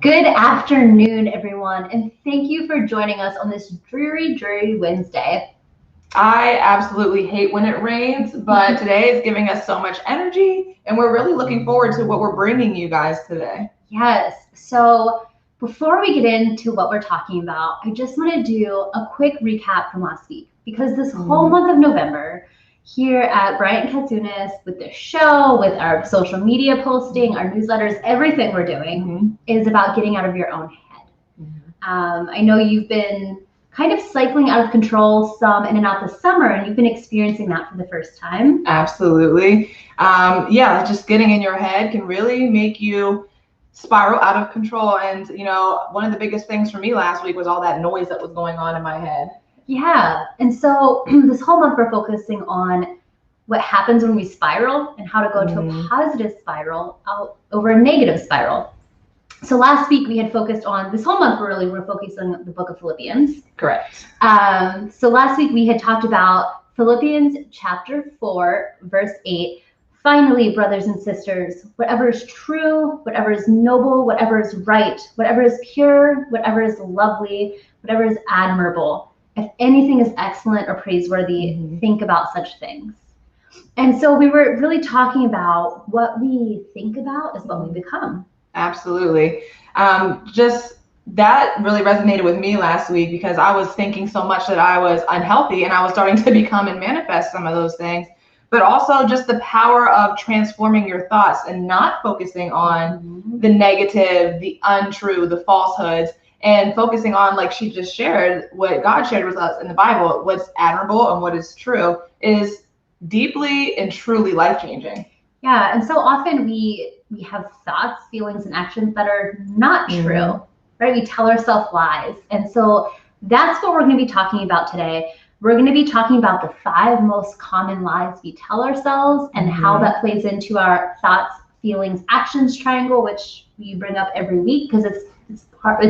Good afternoon, everyone, and thank you for joining us on this dreary, dreary Wednesday. I absolutely hate when it rains, but today is giving us so much energy, and we're really looking forward to what we're bringing you guys today. Yes, so before we get into what we're talking about, I just want to do a quick recap from last week, because this whole month of November, here at Bryant Katsaounis, with the show, with our social media posting, our newsletters, everything we're doing is about getting out of your own head. I know you've been kind of cycling out of control some in and out this summer, and you've been experiencing that for the first time. Absolutely. Yeah, just getting in your head can really make you spiral out of control. And, you know, one of the biggest things for me last week was all that noise that was going on in my head. Yeah, and so this whole month we're focusing on what happens when we spiral and how to go to a positive spiral out over a negative spiral. So last week we had focused on, this whole month we're focusing on the book of Philippians. Correct. So last week we had talked about Philippians chapter 4, verse 8. Finally, brothers and sisters, whatever is true, whatever is noble, whatever is right, whatever is pure, whatever is lovely, whatever is admirable, if anything is excellent or praiseworthy, think about such things. And so we were really talking about what we think about is what we become. Absolutely. Just that really resonated with me last week, because I was thinking so much that I was unhealthy, and I was starting to become and manifest some of those things. But also just the power of transforming your thoughts and not focusing on the negative, the untrue, the falsehoods, and focusing on, like she just shared, what God shared with us in the Bible, what's admirable and what is true, is deeply and truly life-changing. Yeah, and so often we have thoughts, feelings, and actions that are not true, right? We tell ourselves lies. And so that's what we're going to be talking about today. We're going to be talking about the 5 most common lies we tell ourselves and how that plays into our thoughts, feelings, actions triangle, which we bring up every week because it's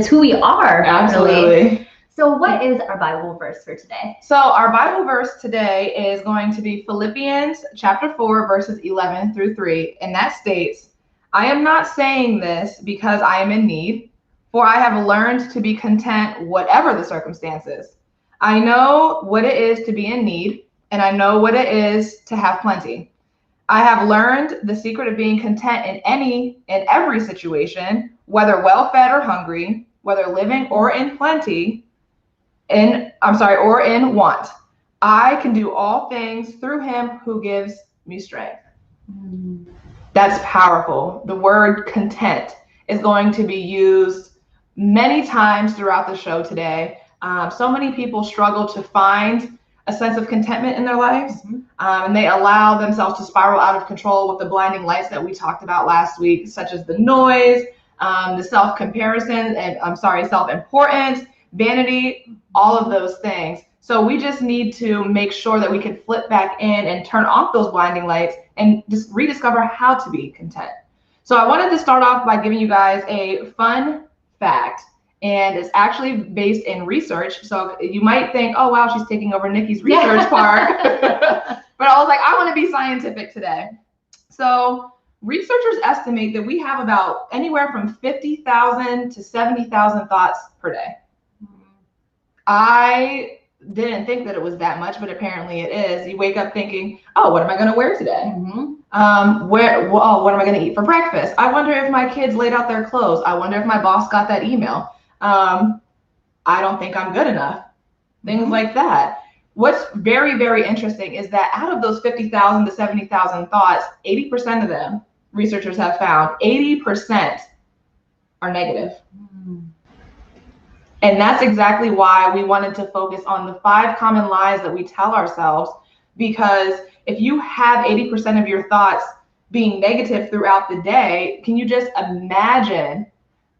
who we are. Absolutely. Really. So what is our Bible verse for today? So our Bible verse today is going to be Philippians chapter 4, verses 11 through 3. And that states, I am not saying this because I am in need, for I have learned to be content whatever the circumstances. I know what it is to be in need, and I know what it is to have plenty. I have learned the secret of being content in any and every situation, whether well-fed or hungry, whether living or in plenty, or in want. I can do all things through him who gives me strength. That's powerful. The word content is going to be used many times throughout the show today. So many people struggle to find a sense of contentment in their lives, and they allow themselves to spiral out of control with the blinding lights that we talked about last week, such as the noise, the self-comparison, and self-importance, vanity, all of those things. So we just need to make sure that we can flip back in and turn off those blinding lights and just rediscover how to be content. So I wanted to start off by giving you guys a fun fact, and it's actually based in research. So you might think, oh, wow, she's taking over Nikki's research part. But I was like, I want to be scientific today. So researchers estimate that we have about anywhere from 50,000 to 70,000 thoughts per day. I didn't think that it was that much, but apparently it is. You wake up thinking, oh, what am I going to wear today? What am I going to eat for breakfast? I wonder if my kids laid out their clothes. I wonder if my boss got that email. I don't think I'm good enough. Things like that. What's very, very interesting is that out of those 50,000 to 70,000 thoughts, 80% of them, researchers have found, 80% are negative. And that's exactly why we wanted to focus on the 5 common lies that we tell ourselves, because if you have 80% of your thoughts being negative throughout the day, can you just imagine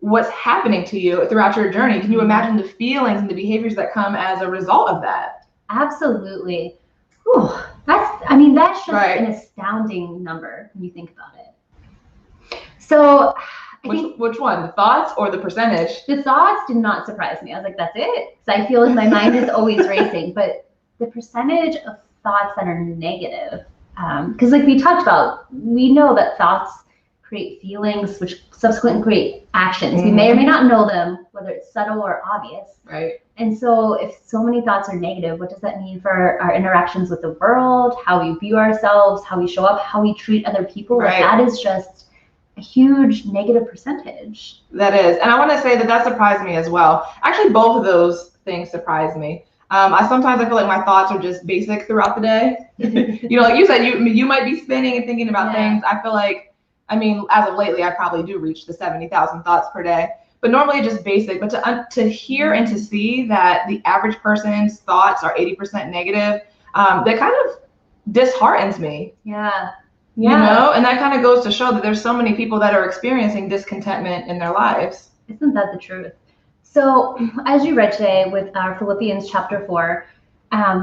what's happening to you throughout your journey? Can you imagine the feelings and the behaviors that come as a result of that? Absolutely. Whew. That's just an astounding number when you think about it. So which one, the thoughts or the percentage? The thoughts did not surprise me. I was like, that's it. So I feel like my mind is always racing, but the percentage of thoughts that are negative, because like we talked about, we know that thoughts create feelings, which subsequently create actions. We may or may not know them, whether it's subtle or obvious. Right. And so if so many thoughts are negative, what does that mean for our interactions with the world, how we view ourselves, how we show up, how we treat other people? Right. Like, that is just a huge negative percentage. That is. And I want to say that surprised me as well. Actually, both of those things surprised me. I feel like my thoughts are just basic throughout the day. Like you said, you might be spinning and thinking about things. I feel like, as of lately, I probably do reach the 70,000 thoughts per day, but normally just basic. But to hear and to see that the average person's thoughts are 80% negative, that kind of disheartens me. Yeah. And that kind of goes to show that there's so many people that are experiencing discontentment in their lives. Isn't that the truth? So as you read today with our Philippians chapter 4,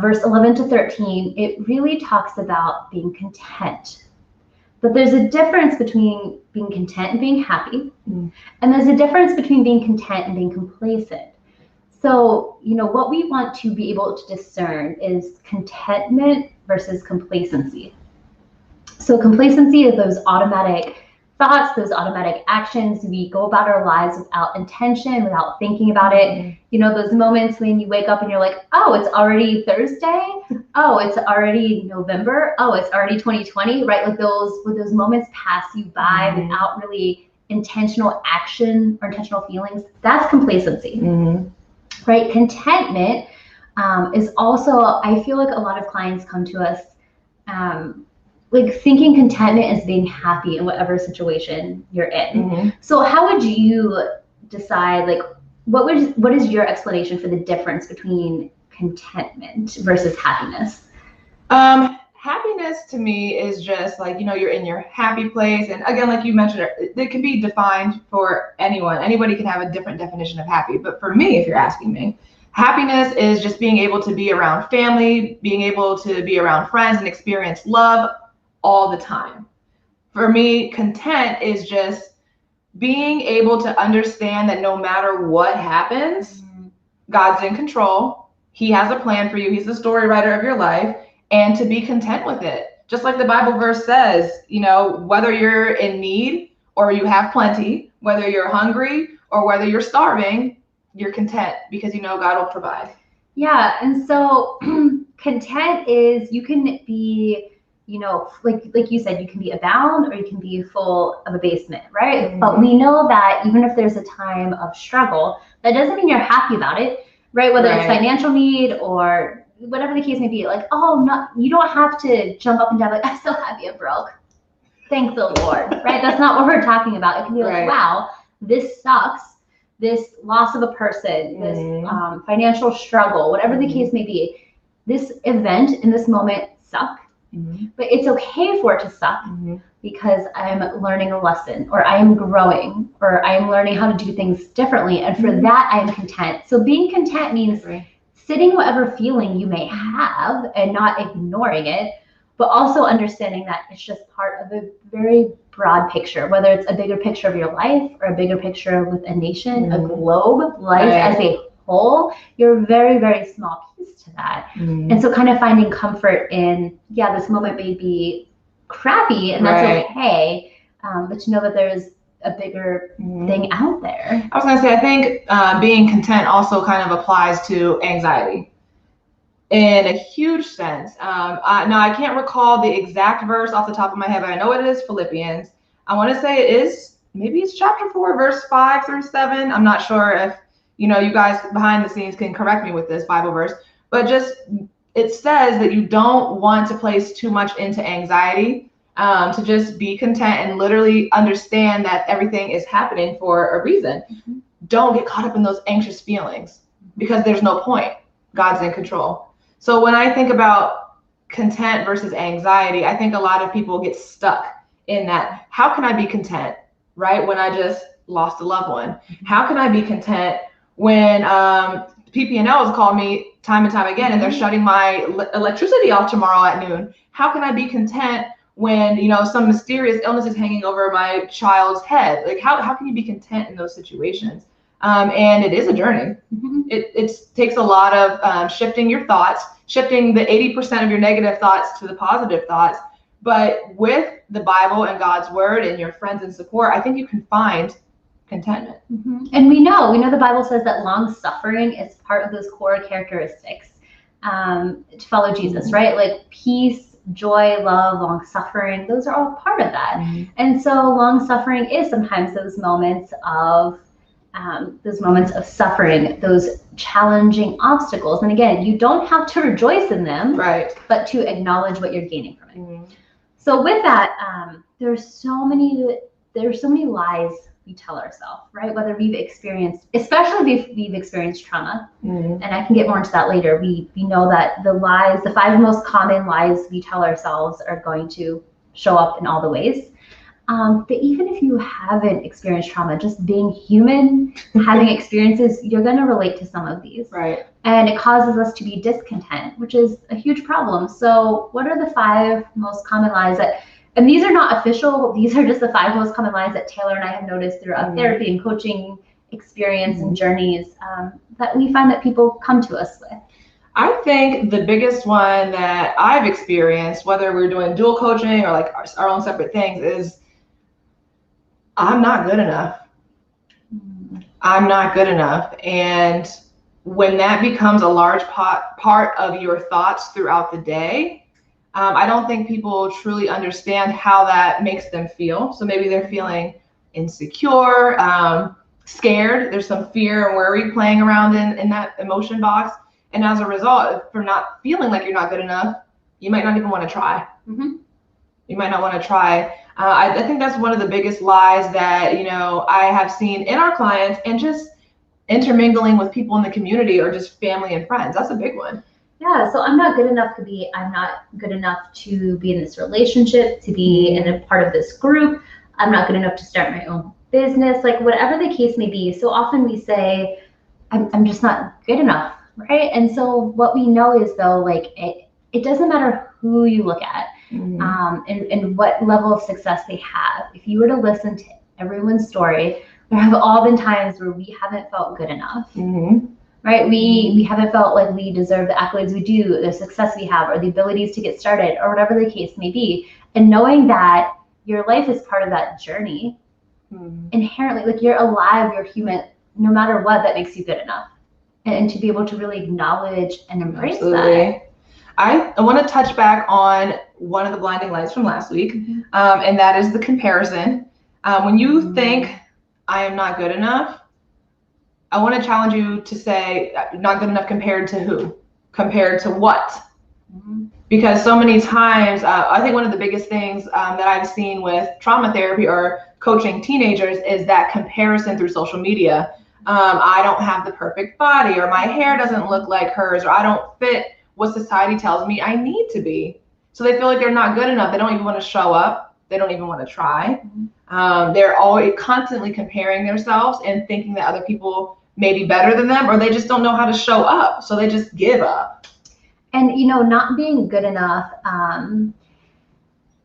verse 11 to 13, it really talks about being content. But there's a difference between being content and being happy. And there's a difference between being content and being complacent. So, what we want to be able to discern is contentment versus complacency. So complacency is those automatic thoughts, those automatic actions. We go about our lives without intention, without thinking about it. Those moments when you wake up and you're like, oh, it's already Thursday. Oh, it's already November. Oh, it's already 2020, right? Like when those moments pass you by without really intentional action or intentional feelings. That's complacency, right? Contentment is also, I feel like a lot of clients come to us like thinking contentment is being happy in whatever situation you're in. So how would you decide, like, what is your explanation for the difference between contentment versus happiness? Happiness to me is just like, you're in your happy place. And again, like you mentioned, it can be defined for anyone. Anybody can have a different definition of happy. But for me, if you're asking me, happiness is just being able to be around family, being able to be around friends and experience love all the time. For me, content is just being able to understand that no matter what happens, God's in control. He has a plan for you. He's the story writer of your life, and to be content with it. Just like the Bible verse says, whether you're in need or you have plenty, whether you're hungry or whether you're starving, you're content because God will provide. Yeah, and so content is, you can be, like you said, you can be abound or you can be full of abasement, right? But we know that even if there's a time of struggle, that doesn't mean you're happy about it, right? Whether it's financial need or whatever the case may be, like, oh, no, you don't have to jump up and down like, I'm so happy I'm broke. Thank the Lord, right? That's not what we're talking about. It can be like, wow, this sucks. This loss of a person, this financial struggle, whatever the case may be, this event in this moment suck. But it's okay for it to suck because I'm learning a lesson, or I am growing, or I am learning how to do things differently. And for that, I am content. So being content means sitting whatever feeling you may have and not ignoring it, but also understanding that it's just part of a very broad picture, whether it's a bigger picture of your life or a bigger picture with a nation, a globe, life as a whole. You're a very, very small piece to that. And so kind of finding comfort in, this moment may be crappy and that's okay, but to know that there's a bigger thing out there. I was going to say, I think being content also kind of applies to anxiety in a huge sense. Now, I can't recall the exact verse off the top of my head, but I know it is Philippians. I want to say maybe it's chapter 4, verse 5 through 7. I'm not sure if, you guys behind the scenes can correct me with this Bible verse, but just it says that you don't want to place too much into anxiety, to just be content and literally understand that everything is happening for a reason. Don't get caught up in those anxious feelings because there's no point. God's in control. So when I think about content versus anxiety, I think a lot of people get stuck in that. How can I be content, right, when I just lost a loved one? How can I be content when PP&L has called me time and time again and they're shutting my electricity off tomorrow at noon? How can I be content when, some mysterious illness is hanging over my child's head? Like, how can you be content in those situations? And it is a journey. It takes a lot of shifting your thoughts, shifting the 80% of your negative thoughts to the positive thoughts. But with the Bible and God's word and your friends and support, I think you can find contentment. And we know the Bible says that long suffering is part of those core characteristics to follow Jesus, right? Like peace, joy, love, long suffering, those are all part of that. And so long suffering is sometimes those moments of suffering, those challenging obstacles. And again, you don't have to rejoice in them, right, but to acknowledge what you're gaining from it. So with that, there's so many lies we tell ourselves, right? Whether we've experienced, especially if we've experienced trauma, and I can get more into that later. We know that the 5 most common lies we tell ourselves are going to show up in all the ways. But even if you haven't experienced trauma, just being human, having experiences, you're going to relate to some of these. Right. And it causes us to be discontent, which is a huge problem. So what are the 5 most common lies and these are not official, these are just the 5 most common lies that Taylor and I have noticed throughout therapy and coaching experience and journeys that we find that people come to us with. I think the biggest one that I've experienced, whether we're doing dual coaching or like our own separate things, is I'm not good enough. I'm not good enough. And when that becomes a large part of your thoughts throughout the day, I don't think people truly understand how that makes them feel. So maybe they're feeling insecure, scared. There's some fear and worry playing around in that emotion box. And as a result, for not feeling like you're not good enough, you might not even want to try. You might not want to try. I think that's one of the biggest lies that, I have seen in our clients and just intermingling with people in the community or just family and friends. That's a big one. Yeah, so I'm not good enough to be in this relationship, to be in a part of this group. I'm not good enough to start my own business, like whatever the case may be. So often we say, I'm just not good enough, right? And so what we know is though, like it doesn't matter who you look at and what level of success they have. If you were to listen to everyone's story, there have all been times where we haven't felt good enough. Right? We haven't felt like we deserve the accolades we do, the success we have, or the abilities to get started, or whatever the case may be. And knowing that your life is part of that journey, inherently, like you're alive, you're human, no matter what, that makes you good enough. And to be able to really acknowledge and embrace that. I want to touch back on one of the blinding lights from last week, and that is the comparison. When you think, I am not good enough, I want to challenge you to say, not good enough compared to who? Compared to what? Because so many times, I think one of the biggest things that I've seen with trauma therapy or coaching teenagers is that comparison through social media. I don't have the perfect body, or my hair doesn't look like hers, or I don't fit what society tells me I need to be. So they feel like they're not good enough. They don't even want to show up. They don't even want to try. They're always constantly comparing themselves and thinking that other people may be better than them, or they just don't know how to show up. So they just give up. And, not being good enough,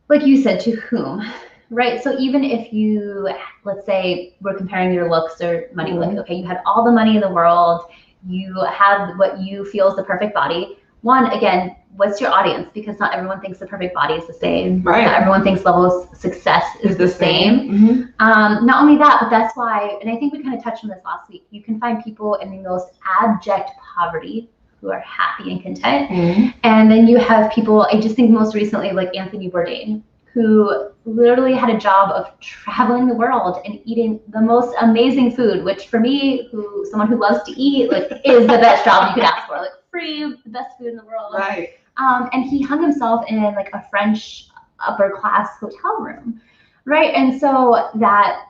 like you said, to whom, right? So even if you, let's say we're comparing your looks or money, like, okay, you had all the money in the world, you have what you feel is the perfect body. One, again, what's your audience? Because not everyone thinks the perfect body is the same. Right. Not everyone thinks level of success is the same. Not only that, but that's why, and I think we kind of touched on this last week, you can find people in the most abject poverty who are happy and content. And then you have people, I just think most recently, like Anthony Bourdain, who literally had a job of traveling the world and eating the most amazing food, which for me, someone who loves to eat, like is the best job you could ask for, like free, the best food in the world. Right. And he hung himself in like a French upper class hotel room, right? And so that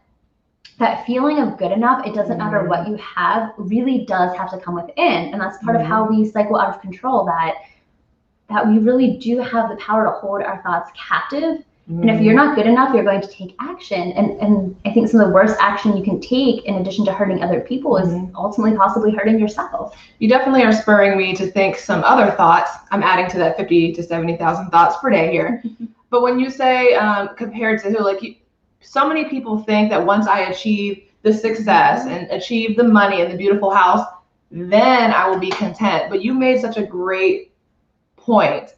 feeling of good enough, it doesn't matter what you have, really does have to come within. And that's part of how we cycle out of control, that we really do have the power to hold our thoughts captive. And if you're not good enough, you're going to take action. And I think some of the worst action you can take, in addition to hurting other people, is ultimately possibly hurting yourself. You definitely are spurring me to think some other thoughts. I'm adding to that 50 to 70,000 thoughts per day here. But when you say compared to who, like so many people think that once I achieve the success and achieve the money and the beautiful house, then I will be content. But you made such a great point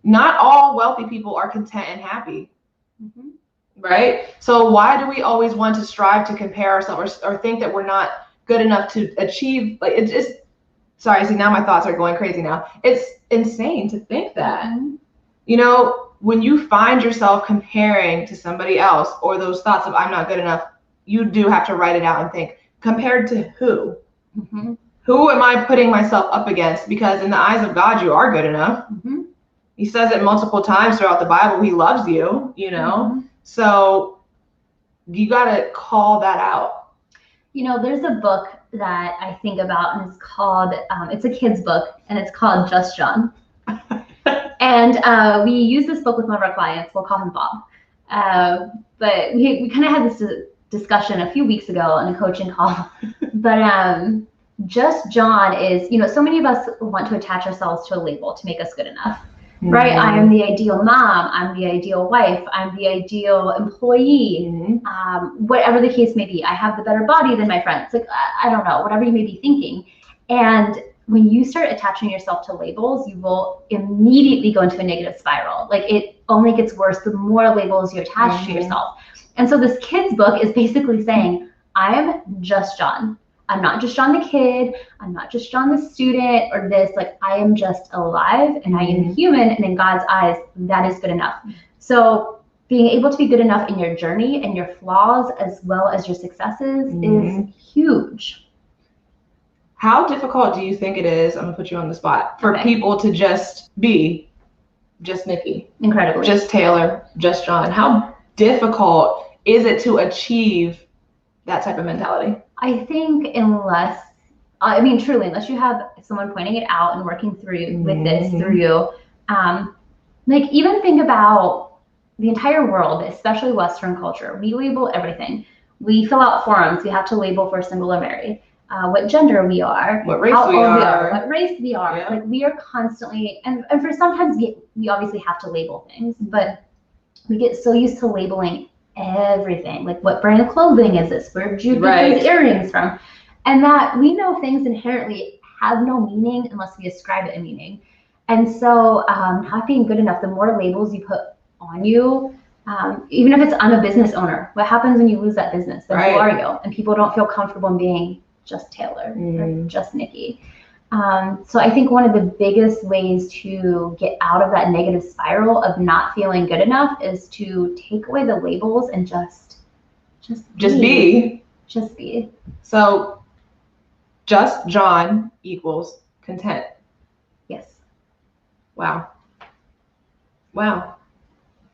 Not all wealthy people are content and happy. Mm-hmm. Right? So why do we always want to strive to compare ourselves or think that we're not good enough to achieve? Like, it's just, sorry, see, now my thoughts are going crazy now. It's insane to think that. Mm-hmm. You know, when you find yourself comparing to somebody else, or those thoughts of I'm not good enough, you do have to write it out and think, compared to who? Mm-hmm. Who am I putting myself up against? Because in the eyes of God, you are good enough. Mm-hmm. He says it multiple times throughout the Bible. He loves you, you know? Mm-hmm. So you got to call that out. You know, there's a book that I think about, and it's called, it's a kid's book, and it's called Just John. And we use this book with one of our clients. We'll call him Bob. But we kind of had this discussion a few weeks ago in a coaching call. But Just John is, you know, so many of us want to attach ourselves to a label to make us good enough. Mm-hmm. Right? I am the ideal mom. I'm the ideal wife. I'm the ideal employee. Mm-hmm. Whatever the case may be. I have the better body than my friends. Like, I don't know, whatever you may be thinking. And when you start attaching yourself to labels, you will immediately go into a negative spiral. Like, it only gets worse the more labels you attach mm-hmm. to yourself. And so this kid's book is basically saying, I am just John. I'm not just John the kid. I'm not just John the student or this. Like, I am just alive and I am human. And in God's eyes, that is good enough. So being able to be good enough in your journey and your flaws as well as your successes is huge. How difficult do you think it is, I'm going to put you on the spot, for people to just be just Nikki? Incredibly. Just Taylor, just John. How difficult is it to achieve that type of mentality? I think truly, unless you have someone pointing it out and working through with this through you, like, even think about the entire world, especially Western culture. We label everything. We fill out forms. We have to label if we're single or married. What gender we are, what race how we old are. we are, what race we are. Yeah. Like, we are constantly, and for sometimes we obviously have to label things, but we get so used to labeling everything. Like, what brand of clothing is this? Where did you get those earrings from? And that we know things inherently have no meaning unless we ascribe it a meaning. And so not being good enough, the more labels you put on you, even if it's I'm a business owner, what happens when you lose that business? Then who are you? And people don't feel comfortable in being just Taylor or just Nikki. So I think one of the biggest ways to get out of that negative spiral of not feeling good enough is to take away the labels and just be. So just John equals content. Yes. Wow.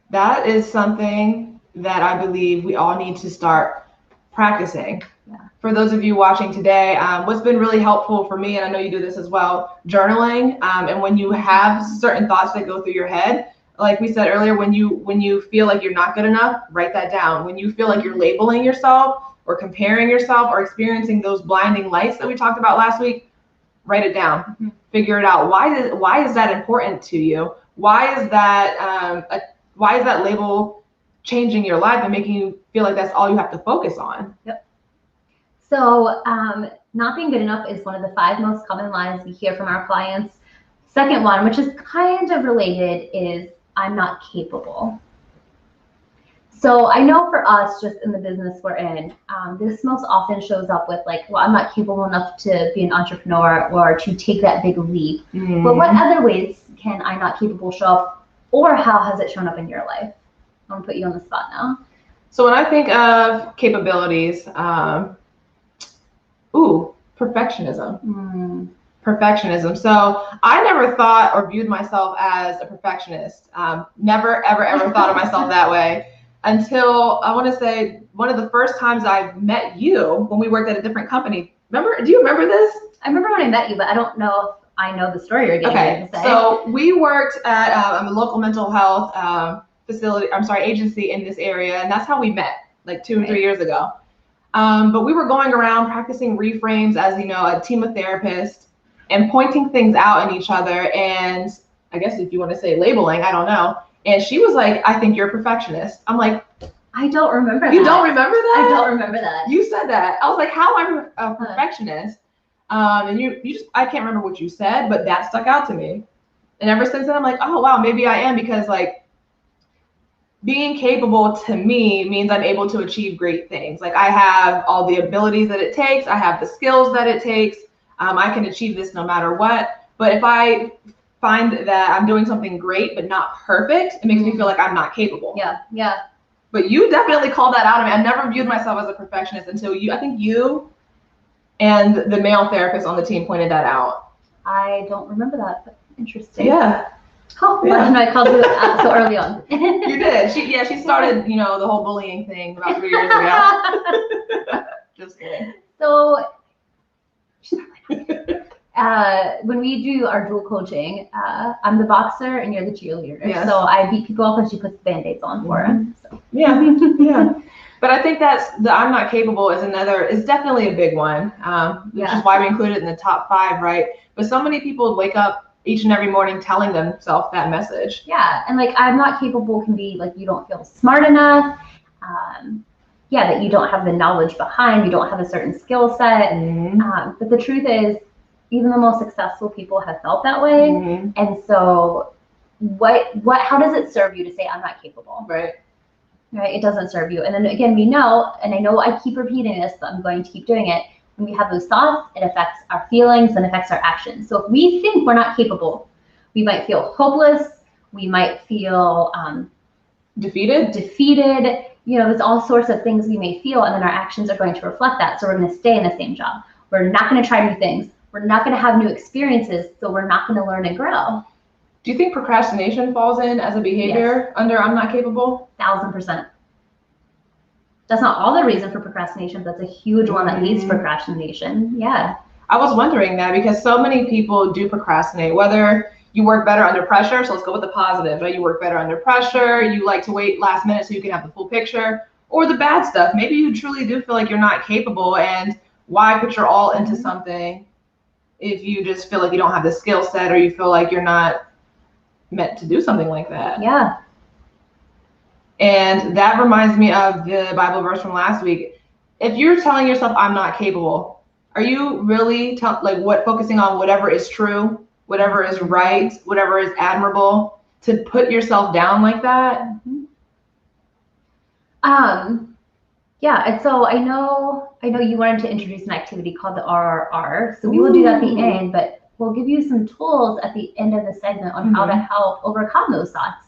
That is something that I believe we all need to start practicing. Yeah. For those of you watching today, what's been really helpful for me, and I know you do this as well, journaling. And when you have certain thoughts that go through your head, like we said earlier, when you feel like you're not good enough, write that down. When you feel like you're labeling yourself or comparing yourself or experiencing those blinding lights that we talked about last week, write it down. Mm-hmm. Figure it out. Why is that important to you? Why is that label changing your life and making you feel like that's all you have to focus on? Yep. So not being good enough is one of the 5 most common lies we hear from our clients. Second one, which is kind of related, is I'm not capable. So I know for us, just in the business we're in, this most often shows up with like, well, I'm not capable enough to be an entrepreneur or to take that big leap. Mm. But what other ways can I not capable show up, or how has it shown up in your life? I'm gonna put you on the spot now. So when I think of capabilities, perfectionism. Perfectionism. So I never thought or viewed myself as a perfectionist. Never, ever thought of myself that way until I want to say one of the first times I met you when we worked at a different company. Do you remember this? I remember when I met you, but I don't know if I know the story you're getting ready to say. So we worked at a local mental health agency in this area, and that's how we met, like 2 or 3 years ago. But we were going around practicing reframes as, a team of therapists and pointing things out in each other. And I guess if you want to say labeling, I don't know. And she was like, I think you're a perfectionist. I'm like, I don't remember that. You don't remember that? I don't remember that. You said that. I was like, how am I a perfectionist? And you just, I can't remember what you said, but that stuck out to me. And ever since then, I'm like, oh, wow, maybe I am, because like being capable to me means I'm able to achieve great things. Like I have all the abilities that it takes. I have the skills that it takes. I can achieve this no matter what. But if I find that I'm doing something great but not perfect, it makes me feel like I'm not capable. Yeah, yeah. But you definitely called that out of me. I never viewed myself as a perfectionist until I think you and the male therapist on the team pointed that out. I don't remember that, but interesting. Yeah. Oh, yeah. I called you so early on. You did. She started, the whole bullying thing about 3 years ago. Just kidding. So, when we do our dual coaching, I'm the boxer and you're the cheerleader. Yes. So I beat people up and she puts the Band-Aids on for them. So. Yeah, yeah. But I think that's I'm not capable is definitely a big one, which is why we include it in the top 5, right? But so many people wake up each and every morning telling themselves that message. Yeah, and like I'm not capable can be like you don't feel smart enough. That you don't have the knowledge behind, you don't have a certain skill set. But the truth is, even the most successful people have felt that way. And so how does it serve you to say I'm not capable? Right, it doesn't serve you. And then again, we know, and I know I keep repeating this, but I'm going to keep doing it. When we have those thoughts, it affects our feelings and affects our actions. So if we think we're not capable, we might feel hopeless, we might feel defeated. There's all sorts of things we may feel, and then our actions are going to reflect that. So we're going to stay in the same job. We're not going to try new things. We're not going to have new experiences, so we're not going to learn and grow. Do you think procrastination falls in as a behavior under I'm not capable? 1000%. That's not all the reason for procrastination, but that's a huge one that leads to procrastination. Yeah. I was wondering that because so many people do procrastinate, whether you work better under pressure. So let's go with the positive, right? You work better under pressure. You like to wait last minute so you can have the full picture, or the bad stuff. Maybe you truly do feel like you're not capable, and why put your all into something if you just feel like you don't have the skill set, or you feel like you're not meant to do something like that. Yeah. And that reminds me of the Bible verse from last week. If you're telling yourself I'm not capable, are you really focusing on whatever is true, whatever is right, whatever is admirable, to put yourself down like that? And so I know you wanted to introduce an activity called the RRR. So we will do that at the end, but we'll give you some tools at the end of the segment on how to help overcome those thoughts.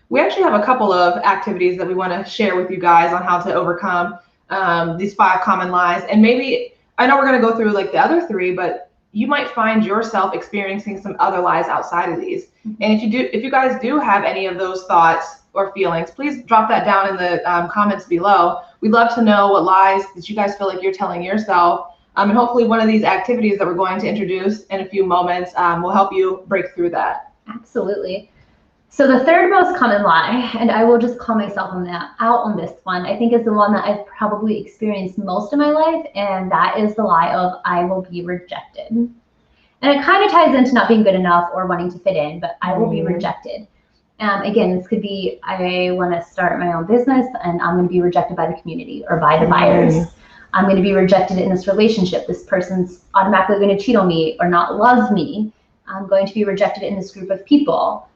We actually have a couple of activities that we want to share with you guys on how to overcome these 5 common lies. And maybe, I know we're going to go through like the other 3, but you might find yourself experiencing some other lies outside of these. And if you guys do have any of those thoughts or feelings, please drop that down in the comments below. We'd love to know what lies that you guys feel like you're telling yourself. And hopefully one of these activities that we're going to introduce in a few moments will help you break through that. Absolutely. So the third most common lie, and I will just call myself out on this one, I think is the one that I've probably experienced most of my life, and that is the lie of I will be rejected. And it kind of ties into not being good enough or wanting to fit in, but I will be rejected. Again, this could be I want to start my own business and I'm going to be rejected by the community or by the buyers. I'm going to be rejected in this relationship. This person's automatically going to cheat on me or not love me. I'm going to be rejected in this group of people.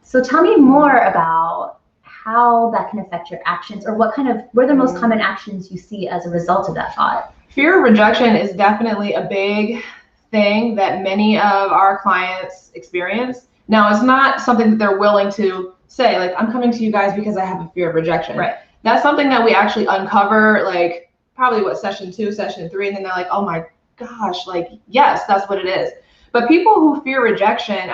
So tell me more about how that can affect your actions, or what are the most common actions you see as a result of that thought? Fear of rejection is definitely a big thing that many of our clients experience. Now, it's not something that they're willing to say, like, I'm coming to you guys because I have a fear of rejection. Right. That's something that we actually uncover, like, probably session 2, session 3, and then they're like, oh my gosh, like, yes, that's what it is. But people who fear rejection,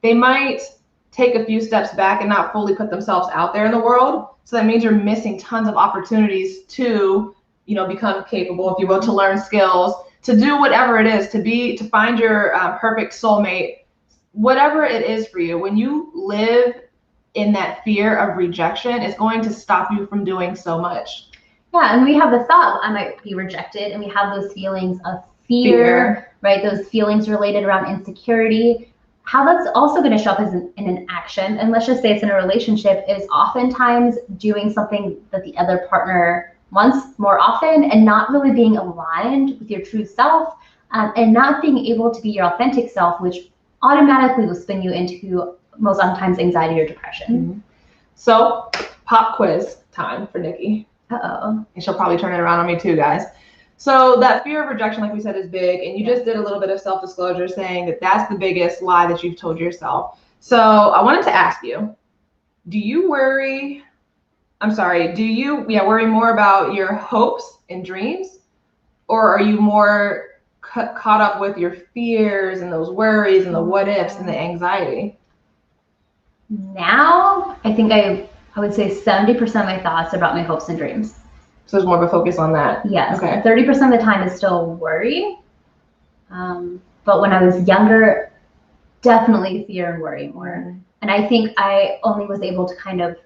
they might take a few steps back and not fully put themselves out there in the world. So that means you're missing tons of opportunities to, become capable, if you will, to learn skills, to do whatever it is, to find your perfect soulmate, whatever it is for you. When you live in that fear of rejection, it's going to stop you from doing so much. Yeah, and we have the thought I might be rejected, and we have those feelings of fear, right? Those feelings related around insecurity. How that's also going to show up as in an action, and let's just say it's in a relationship, is oftentimes doing something that the other partner wants more often and not really being aligned with your true self, and not being able to be your authentic self, which automatically will spin you into most sometimes anxiety or depression. So pop quiz time for Nikki. Uh-oh. And she'll probably turn it around on me too, guys. So that fear of rejection, like we said, is big. And you just did a little bit of self-disclosure saying that that's the biggest lie that you've told yourself. So I wanted to ask you, do you worry more about your hopes and dreams? Or are you more caught up with your fears and those worries and the what ifs and the anxiety? Now, I think I would say 70% of my thoughts are about my hopes and dreams. So there's more of a focus on that. Yes. Okay. 30% of the time is still worry. But when I was younger, definitely fear and worry more. And I think I only was able to kind of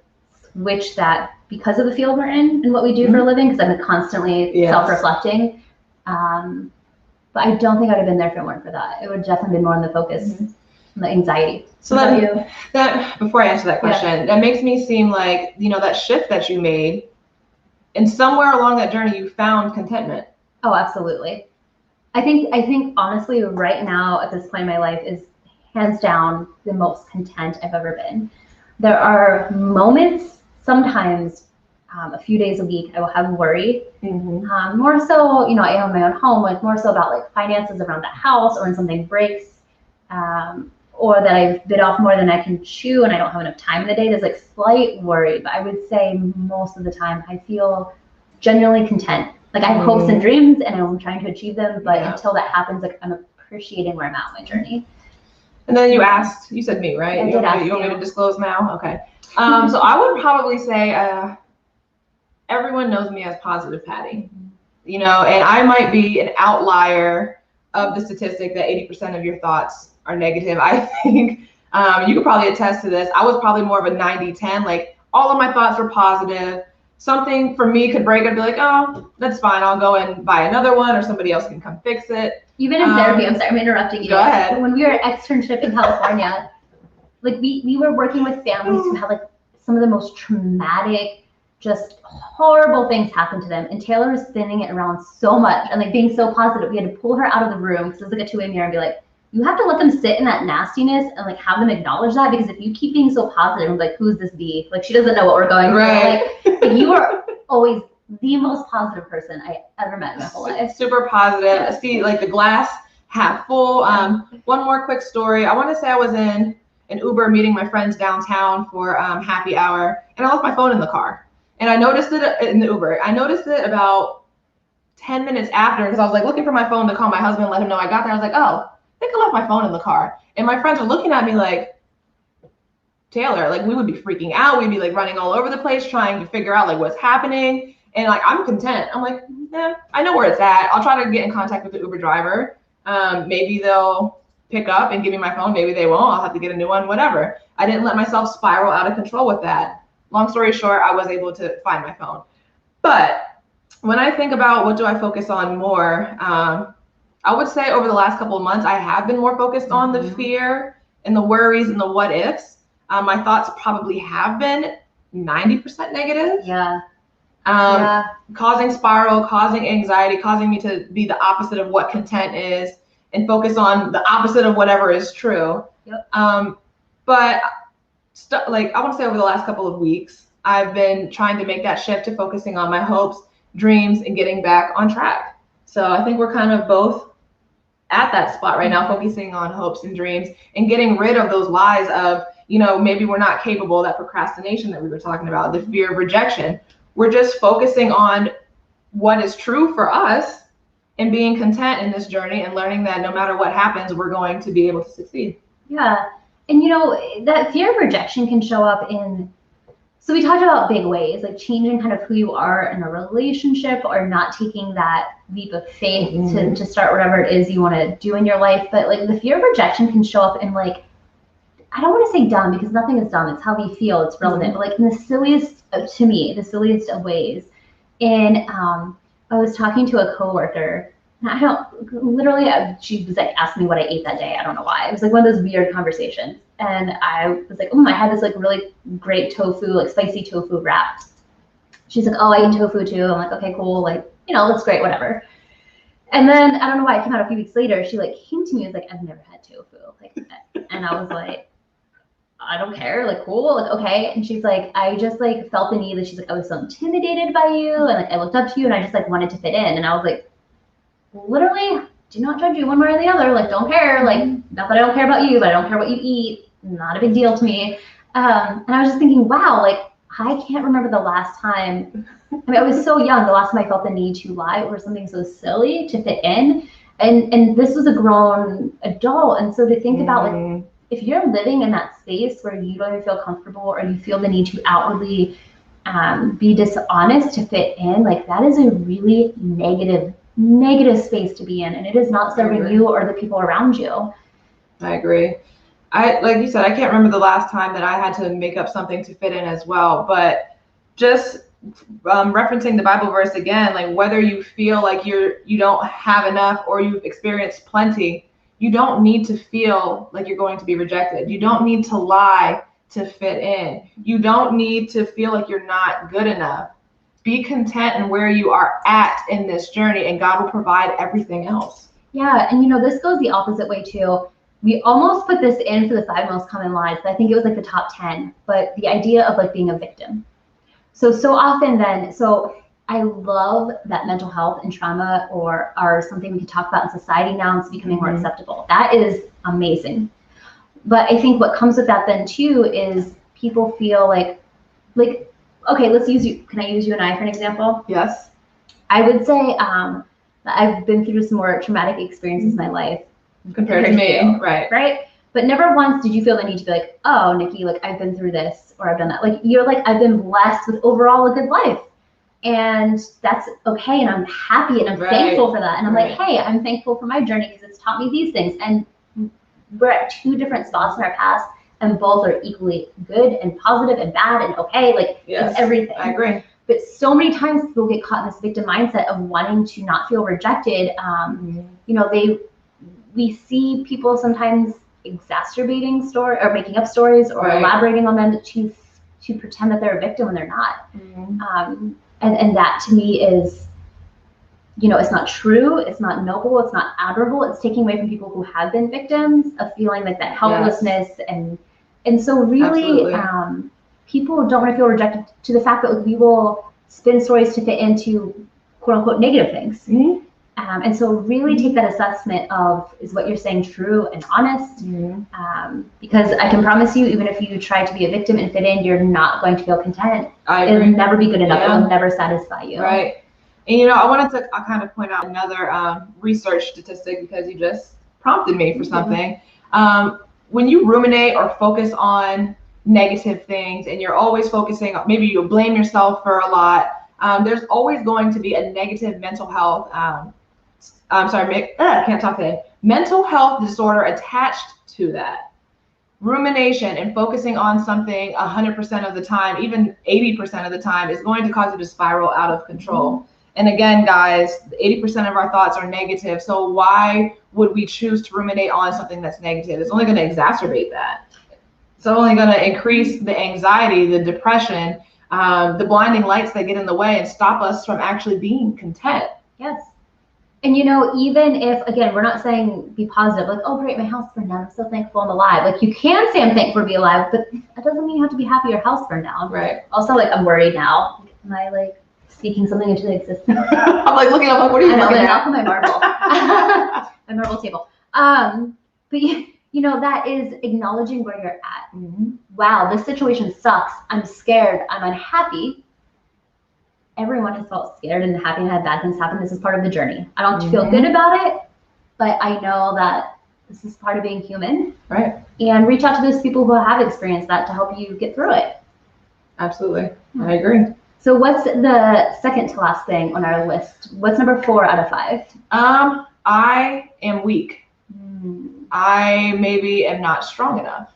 switch that because of the field we're in and what we do for a living, because I'm constantly self-reflecting. But I don't think I'd have been there if it weren't for that. It would definitely be more on the focus, the anxiety. So that before I answer that question, that makes me seem like, you know, that shift that you made, and somewhere along that journey you found contentment. Oh, absolutely. I think honestly right now at this point in my life is hands down the most content I've ever been. There are moments, sometimes a few days a week, I will have worry. More so, you know, I own my own home, like more so about like finances around the house, or when something breaks, or that I've bit off more than I can chew and I don't have enough time in the day. There's like slight worry, but I would say most of the time I feel genuinely content. Like I have hopes and dreams and I'm trying to achieve them, but until that happens, like I'm appreciating where I'm at in my journey. And then you said me, right? I you did ask want me to disclose now? Okay. So I would probably say everyone knows me as Positive Patty, you know, and I might be an outlier of the statistic that 80% of your thoughts are negative. I think you could probably attest to this. I was probably more of a 90-10, like all of my thoughts were positive. Something for me could break, I'd be like, oh, that's fine. I'll go and buy another one, or somebody else can come fix it. Even in therapy, I'm sorry, I'm interrupting you. Go ahead. When we were at externship in California, like we were working with families who had like some of the most traumatic, just horrible things happen to them. And Taylor was spinning it around so much and like being so positive. We had to pull her out of the room because it was like a two-way mirror and be like, you have to let them sit in that nastiness and like have them acknowledge that, because if you keep being so positive and like, who's this bee? Like she doesn't know what we're going through. Like you are always the most positive person I ever met in my whole life. Super positive. I see like the glass half full. One more quick story. I want to say I was in an Uber meeting my friends downtown for happy hour, and I left my phone in the car. And I noticed it in the Uber. I noticed it about 10 minutes after, because I was like looking for my phone to call my husband, let him know I got there. I was like, oh, I think I left my phone in the car. And my friends are looking at me like, Taylor, like we would be freaking out. We'd be like running all over the place trying to figure out like what's happening. And like, I'm content. I'm like, I know where it's at. I'll try to get in contact with the Uber driver. Maybe they'll pick up and give me my phone. Maybe they won't. I'll have to get a new one, whatever. I didn't let myself spiral out of control with that. Long story short, I was able to find my phone. But when I think about what do I focus on more, I would say over the last couple of months, I have been more focused on the fear and the worries and the what ifs. My thoughts probably have been 90% negative. Causing spiral, causing anxiety, causing me to be the opposite of what content is and focus on the opposite of whatever is true. But like I want to say over the last couple of weeks, I've been trying to make that shift to focusing on my hopes, dreams, and getting back on track. So I think we're kind of both at that spot right now, focusing on hopes and dreams and getting rid of those lies of, you know, maybe we're not capable, that procrastination that we were talking about, the fear of rejection. We're just focusing on what is true for us and being content in this journey and learning that no matter what happens, we're going to be able to succeed. Yeah. And you know, that fear of rejection can show up in, so we talked about big ways, like changing kind of who you are in a relationship, or not taking that leap of faith to start whatever it is you want to do in your life. But like the fear of rejection can show up in like, I don't want to say dumb, because nothing is dumb. It's how we feel. It's relevant. But like in the silliest, to me, the silliest of ways. And I was talking to a coworker. I don't, she was like asking me what I ate that day. I don't know why. It was like one of those weird conversations. And I was like, I had this like really great tofu, like spicy tofu wrap. She's like, oh, I eat tofu too. I'm like, okay, cool. Like, you know, looks great, whatever. And then I don't know why it came out a few weeks later. She like came to me and was like, I've never had tofu. Like, and I was like, I don't care. Like, cool. Like, okay. And she's like, I just like felt the need that she's like, I was so intimidated by you. And like, I looked up to you and I just like wanted to fit in. And I was like, literally, do not judge you one way or the other. Like, don't care. Like, not that I don't care about you, but I don't care what you eat. Not a big deal to me. And I was just thinking, wow, like, I can't remember the last time. I mean, I was so young. The last time I felt the need to lie over something so silly to fit in. And this was a grown adult. And so to think about, like, if you're living in that space where you don't even feel comfortable or you feel the need to outwardly be dishonest to fit in, like, that is a really negative space to be in. And it is not serving you or the people around you. I agree. Like you said, I can't remember the last time that I had to make up something to fit in as well. But just referencing the Bible verse again, like whether you feel like you don't have enough or you've experienced plenty, you don't need to feel like you're going to be rejected. You don't need to lie to fit in. You don't need to feel like you're not good enough. Be content in where you are at in this journey, and God will provide everything else. Yeah, and this goes the opposite way too. We almost put this in for the 5 most common lies, but I think it was like the top 10. But the idea of like being a victim. So often then, so I love that mental health and trauma are something we can talk about in society now. It's becoming more acceptable. That is amazing. But I think what comes with that then too is people feel like, okay, let's use you. Can I use you and I for an example? Yes. I would say I've been through some more traumatic experiences in my life. Compared to me, right? But never once did you feel the need to be like, oh, Nikki, like I've been through this or I've done that. Like you're like, I've been blessed with overall a good life. And that's okay. And I'm happy and I'm thankful for that. And I'm like, hey, I'm thankful for my journey because it's taught me these things. And we're at 2 different spots in our past and both are equally good and positive and bad and okay. Like it's everything. I agree. But so many times people get caught in this victim mindset of wanting to not feel rejected. We see people sometimes exacerbating story or making up stories or elaborating on them to pretend that they're a victim when they're not. And that to me is, it's not true, it's not noble, it's not admirable. It's taking away from people who have been victims of feeling like that helplessness and so really people don't want to feel rejected to the fact that we will spin stories to fit into quote unquote negative things. And so really take that assessment of, is what you're saying true and honest? Because I can promise you, even if you try to be a victim and fit in, you're not going to feel content. It'll never be good enough. It'll never satisfy you. Right. And I wanted to kind of point out another research statistic because you just prompted me for something. When you ruminate or focus on negative things and you're always focusing on, maybe you blame yourself for a lot, there's always going to be a negative mental health can't talk today. Mental health disorder attached to that. Rumination and focusing on something 100% of the time, even 80% of the time, is going to cause you to spiral out of control. And again, guys, 80% of our thoughts are negative. So why would we choose to ruminate on something that's negative? It's only going to exacerbate that. It's only going to increase the anxiety, the depression, the blinding lights that get in the way and stop us from actually being content. Yes. And even if, again, we're not saying be positive, like, oh, great, my house burned down, I'm so thankful I'm alive. Like, you can say I'm thankful to be alive, but that doesn't mean you have to be happy your house burned down. Right. Also, like, I'm worried now. Am I, like, speaking something into existence? I'm, like, looking up, like, what are you looking at? Off of my marble. My marble table. But, that is acknowledging where you're at. Wow, this situation sucks. I'm scared. I'm unhappy. Everyone has felt scared and happy and had bad things happen. This is part of the journey. I don't feel good about it, but I know that this is part of being human. Right. And reach out to those people who have experienced that to help you get through it. Absolutely. I agree. So what's the second to last thing on our list? What's number 4 out of 5? I am weak. I maybe am not strong enough.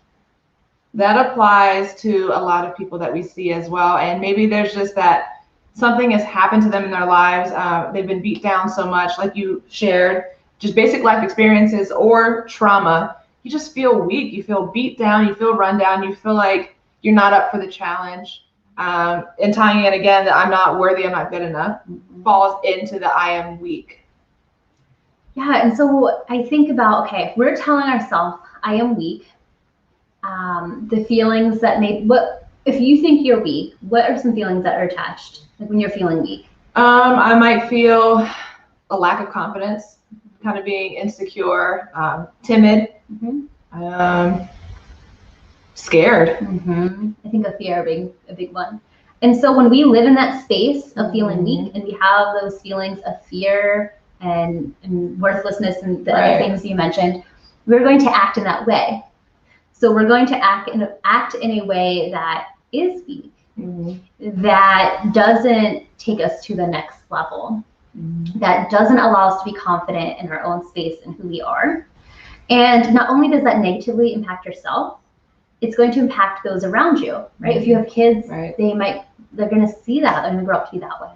That applies to a lot of people that we see as well. And maybe there's just that something has happened to them in their lives. They've been beat down so much, like you shared, just basic life experiences or trauma. You just feel weak. You feel beat down. You feel run down. You feel like you're not up for the challenge. And tying in again that I'm not worthy, I'm not good enough, falls into the I am weak. Yeah, and so I think about, okay, if we're telling ourselves, I am weak, the feelings that if you think you're weak, what are some feelings that are attached, like when you're feeling weak? I might feel a lack of confidence, kind of being insecure, timid, scared. I think of fear being a big one. And so when we live in that space of feeling weak and we have those feelings of fear and worthlessness and the other things you mentioned, we're going to act in that way. So we're going to act in a way that is weak, that doesn't take us to the next level, that doesn't allow us to be confident in our own space and who we are. And not only does that negatively impact yourself, it's going to impact those around you, right? If you have kids, they're going to see that, they're going to grow up to be that way.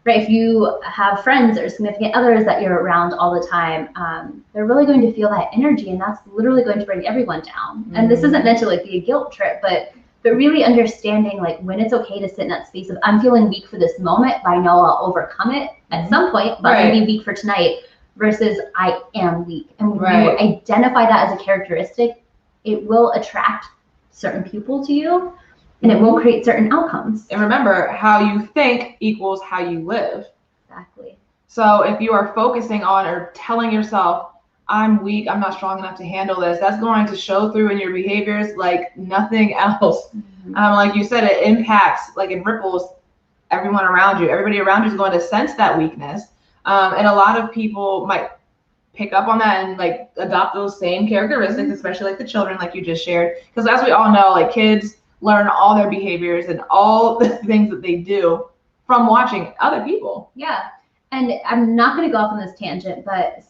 Right, if you have friends or significant others that you're around all the time, they're really going to feel that energy, and that's literally going to bring everyone down. And this isn't meant to like be a guilt trip, but really understanding like when it's okay to sit in that space of I'm feeling weak for this moment, but I know I'll overcome it at some point, but I'm gonna be weak for tonight, versus I am weak. And when you identify that as a characteristic, it will attract certain people to you. And it will create certain outcomes. And remember, how you think equals how you live. Exactly. So if you are focusing on or telling yourself, I'm weak, I'm not strong enough to handle this, that's going to show through in your behaviors like nothing else. Like you said, it impacts, like it ripples everyone around you. Everybody around you is going to sense that weakness. And a lot of people might pick up on that and like adopt those same characteristics, especially like the children, like you just shared. Because as we all know, like kids learn all their behaviors and all the things that they do from watching other people. Yeah, and I'm not going to go off on this tangent, but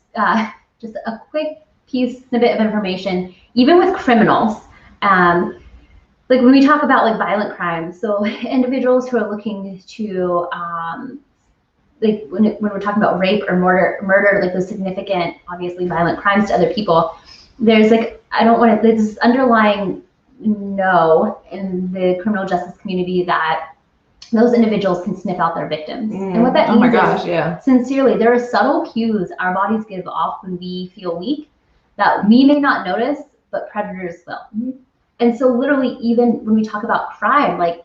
just a quick snippet of information. Even with criminals, like when we talk about like violent crimes, so individuals who are looking to like when we're talking about rape or murder, like those significant, obviously violent crimes to other people, there's like there's this underlying know in the criminal justice community that those individuals can sniff out their victims. And what that means is, sincerely, there are subtle cues our bodies give off when we feel weak that we may not notice, but predators will. And so literally, even when we talk about crime, like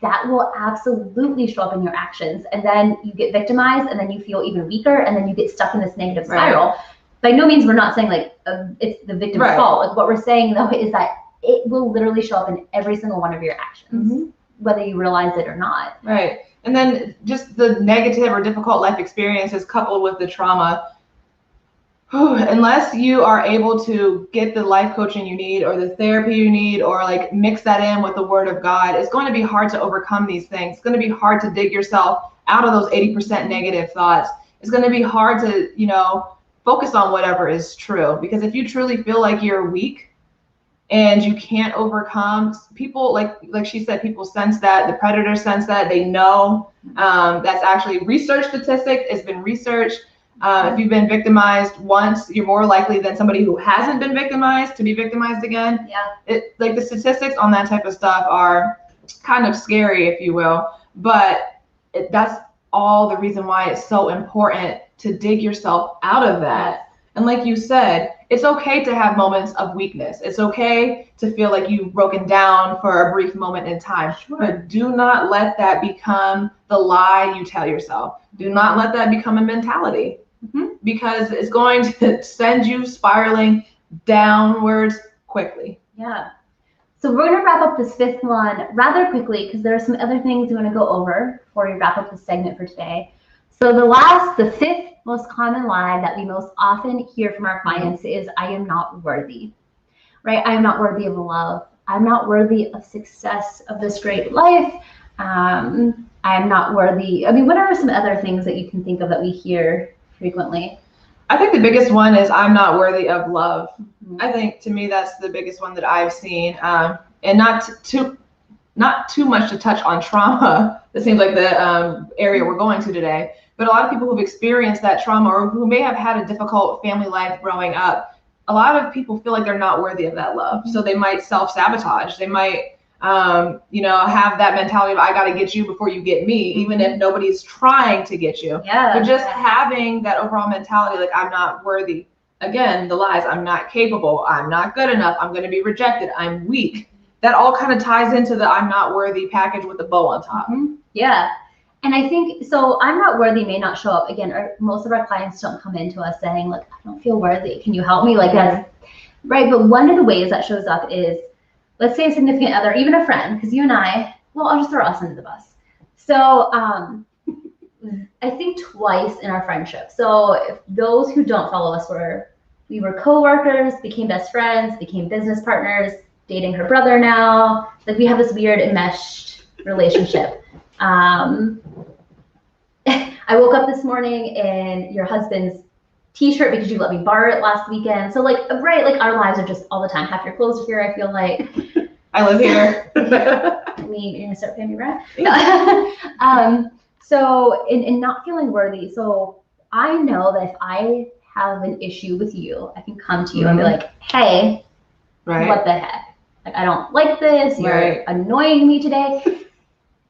that will absolutely show up in your actions. And then you get victimized, and then you feel even weaker, and then you get stuck in this negative spiral. By no means we're not saying like it's the victim's fault. Like what we're saying though is that it will literally show up in every single one of your actions, whether you realize it or not. Right. And then just the negative or difficult life experiences coupled with the trauma, unless you are able to get the life coaching you need or the therapy you need, or like mix that in with the word of God, it's going to be hard to overcome these things. It's going to be hard to dig yourself out of those 80% negative thoughts. It's going to be hard to, focus on whatever is true. Because if you truly feel like you're weak, and you can't overcome, people, like she said, people sense that, the predators sense that, they know. That's actually research statistic. It's been researched. If you've been victimized once, you're more likely than somebody who hasn't been victimized to be victimized again. Like the statistics on that type of stuff are kind of scary, if you will, but that's all the reason why it's so important to dig yourself out of that. And like you said, it's okay to have moments of weakness. It's okay to feel like you've broken down for a brief moment in time, but do not let that become the lie you tell yourself. Do not let that become a mentality, because it's going to send you spiraling downwards quickly. Yeah. So we're going to wrap up this fifth one rather quickly, because there are some other things we want to go over before we wrap up this segment for today. So the fifth most common lie that we most often hear from our clients is, I am not worthy, right? I am not worthy of love. I'm not worthy of success of this great life. I am not worthy. I mean, what are some other things that you can think of that we hear frequently? I think the biggest one is, I'm not worthy of love. I think to me, that's the biggest one that I've seen. And not too much to touch on trauma. It seems like the area we're going to today. But a lot of people who've experienced that trauma, or who may have had a difficult family life growing up, a lot of people feel like they're not worthy of that love. So they might self-sabotage. They might have that mentality of I got to get you before you get me, even if nobody's trying to get you. But just having that overall mentality, like I'm not worthy. Again, the lies, I'm not capable, I'm not good enough, I'm going to be rejected, I'm weak. That all kind of ties into the I'm not worthy package with the bow on top. Yeah. And I think, so I'm not worthy may not show up. Again, most of our clients don't come into us saying, like, I don't feel worthy. Can you help me? Like that's right. But one of the ways that shows up is, let's say a significant other, even a friend, because you and I, well, I'll just throw us under the bus. So I think twice in our friendship. So if those who don't follow us we were coworkers, became best friends, became business partners, dating her brother now. Like we have this weird enmeshed relationship. I woke up this morning in your husband's t-shirt because you let me borrow it last weekend. So like, right, like our lives are just all the time. Half your clothes are here, I feel like. I live here. I mean, you're gonna start paying me rent. So in not feeling worthy, so I know that if I have an issue with you, I can come to you and be like, hey, what the heck? Like, I don't like this. You're annoying me today.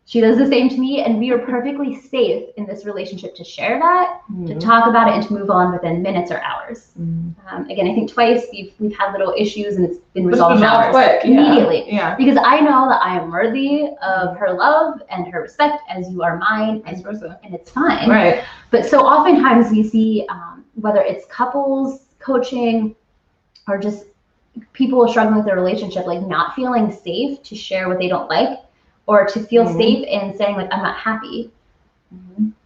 She does the same to me, and we are perfectly safe in this relationship to share that, to talk about it, and to move on within minutes or hours. Again, I think twice we've had little issues, and it's been resolved in hours, immediately. Because I know that I am worthy of her love and her respect, as you are mine, and it's fine. But so oftentimes we see, whether it's couples coaching or just people struggling with their relationship, like not feeling safe to share what they don't like, or to feel safe in saying like, I'm not happy.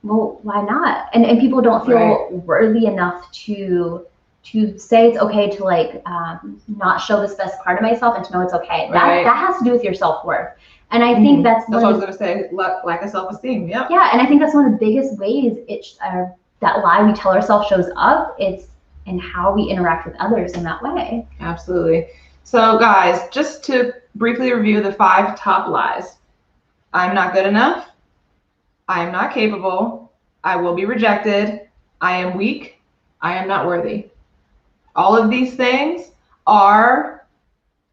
Well, why not? And people don't feel worthy enough to say it's okay to like not show this best part of myself and to know it's okay. That has to do with your self-worth. And I think that's what I was gonna say, lack of self-esteem. Yeah, and I think that's one of the biggest ways that lie we tell ourselves shows up. It's in how we interact with others in that way. Absolutely. So guys, just to briefly review the 5 top lies. I'm not good enough. I am not capable. I will be rejected. I am weak. I am not worthy. All of these things are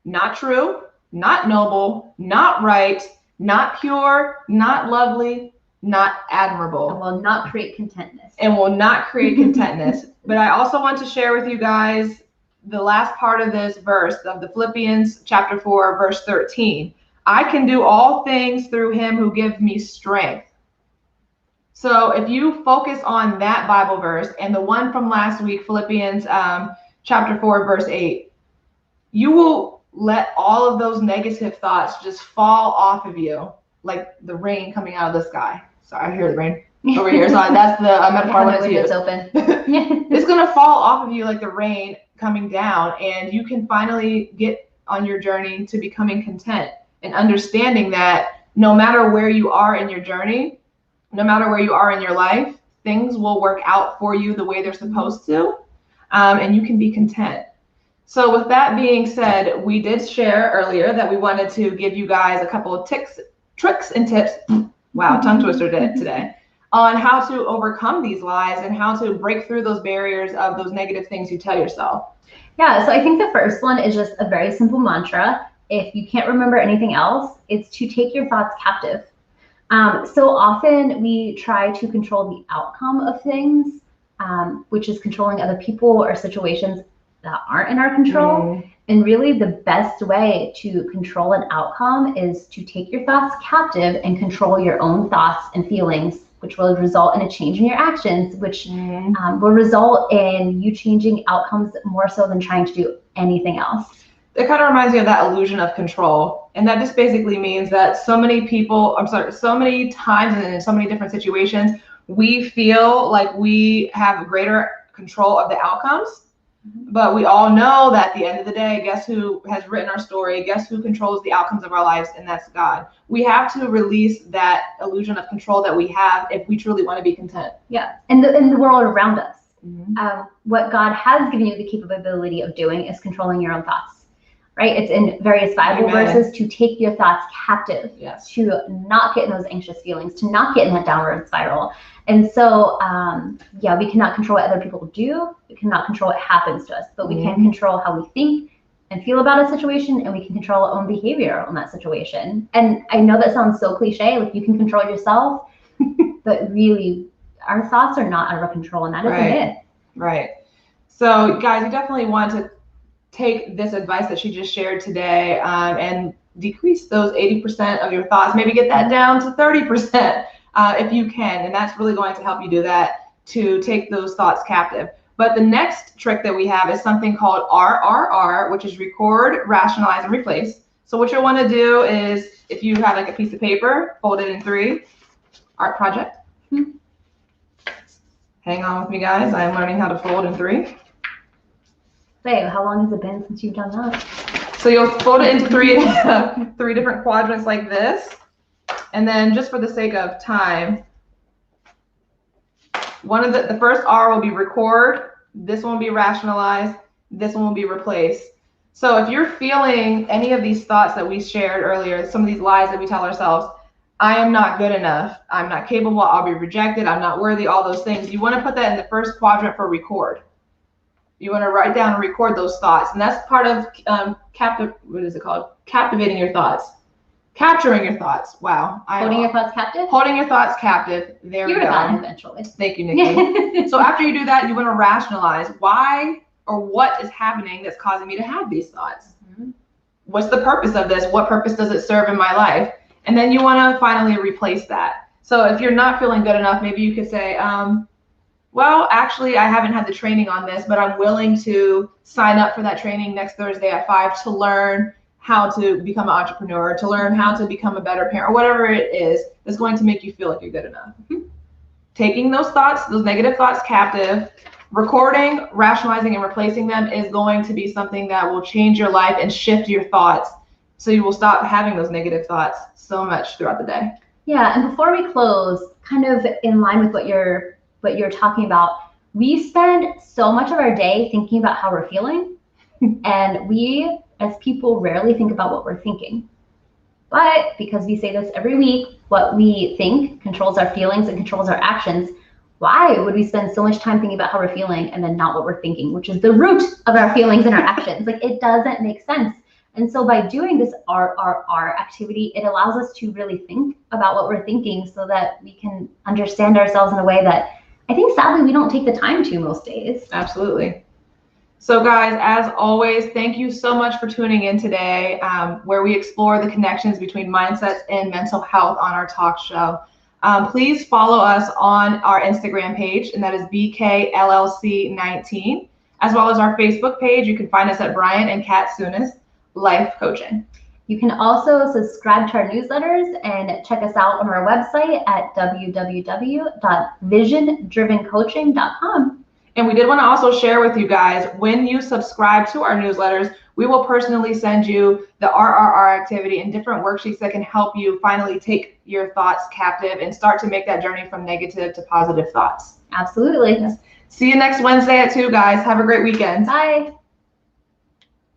not true, not noble, not right, not pure, not lovely, not admirable. And will not create contentness. And will not create contentness. But I also want to share with you guys the last part of this verse of the Philippians chapter 4, verse 13. I can do all things through him who gives me strength. So if you focus on that Bible verse and the one from last week, Philippians chapter 4, verse 8, you will let all of those negative thoughts just fall off of you like the rain coming out of the sky. Sorry, I hear the rain over here. So that's the metaphor when it's used. Open. It's going to fall off of you like the rain coming down, and you can finally get on your journey to becoming content. And understanding that no matter where you are in your journey, no matter where you are in your life, things will work out for you the way they're supposed to, and you can be content. So with that being said, we did share earlier that we wanted to give you guys a couple of tricks and tips, wow, tongue twister today, on how to overcome these lies and how to break through those barriers of those negative things you tell yourself. Yeah, so I think the first one is just a very simple mantra. If you can't remember anything else, it's to take your thoughts captive. So often we try to control the outcome of things, which is controlling other people or situations that aren't in our control. And really the best way to control an outcome is to take your thoughts captive and control your own thoughts and feelings, which will result in a change in your actions, which will result in you changing outcomes more so than trying to do anything else. It kind of reminds me of that illusion of control. And that just basically means that so many times and in so many different situations, we feel like we have greater control of the outcomes. But we all know that at the end of the day, guess who has written our story? Guess who controls the outcomes of our lives? And that's God. We have to release that illusion of control that we have if we truly want to be content. Yeah, and the world around us. What God has given you the capability of doing is controlling your own thoughts. Right? It's in various Bible verses to take your thoughts captive, to not get in those anxious feelings, to not get in that downward spiral. And so, we cannot control what other people do. We cannot control what happens to us, but we can control how we think, and feel about a situation, and we can control our own behavior on that situation. And I know that sounds so cliche, like you can control yourself, but really our thoughts are not out of our control, and that is a myth. Right. So guys, you definitely want to take this advice that she just shared today and decrease those 80% of your thoughts, maybe get that down to 30% if you can, and that's really going to help you do that, to take those thoughts captive. But the next trick that we have is something called RRR, which is record, rationalize, and replace. So what you'll want to do is, if you have like a piece of paper, fold it in 3, art project. Hang on with me, guys. I am learning how to fold in 3. Babe, how long has it been since you've done that? So you'll fold it into 3 different quadrants like this. And then just for the sake of time, one of the first R will be record, this one will be rationalize, this one will be replace. So if you're feeling any of these thoughts that we shared earlier, some of these lies that we tell ourselves, I am not good enough, I'm not capable, I'll be rejected, I'm not worthy, all those things, you want to put that in the first quadrant for record. You want to write down and record those thoughts. And that's part of captivating your thoughts. Capturing your thoughts. Wow. Holding your thoughts captive? Holding your thoughts captive. There we go. Eventually. Thank you, Nikki. So after you do that, you want to rationalize why or what is happening that's causing me to have these thoughts. What's the purpose of this? What purpose does it serve in my life? And then you want to finally replace that. So if you're not feeling good enough, maybe you could say, well, actually, I haven't had the training on this, but I'm willing to sign up for that training next Thursday at 5 to learn how to become an entrepreneur, to learn how to become a better parent, or whatever it is that's going to make you feel like you're good enough. Taking those thoughts, those negative thoughts captive, recording, rationalizing, and replacing them is going to be something that will change your life and shift your thoughts, so you will stop having those negative thoughts so much throughout the day. Yeah, and before we close, kind of in line with what you're talking about, we spend so much of our day thinking about how we're feeling, and we as people rarely think about what we're thinking. But because we say this every week, what we think controls our feelings and controls our actions. Why would we spend so much time thinking about how we're feeling and then not what we're thinking, which is the root of our feelings and our actions? Like, it doesn't make sense. And so by doing this RRR activity, it allows us to really think about what we're thinking so that we can understand ourselves in a way that I think sadly we don't take the time to most days. Absolutely. So guys, as always, thank you so much for tuning in today, where we explore the connections between mindsets and mental health on our talk show. Please follow us on our Instagram page, and that is BKLLC19, as well as our Facebook page. You can find us at Bryant Katsaounis Life Coaching. You can also subscribe to our newsletters and check us out on our website at www.visiondrivencoaching.com. And we did want to also share with you guys, when you subscribe to our newsletters, we will personally send you the RRR activity and different worksheets that can help you finally take your thoughts captive and start to make that journey from negative to positive thoughts. Absolutely. See you next Wednesday at 2, guys. Have a great weekend. Bye.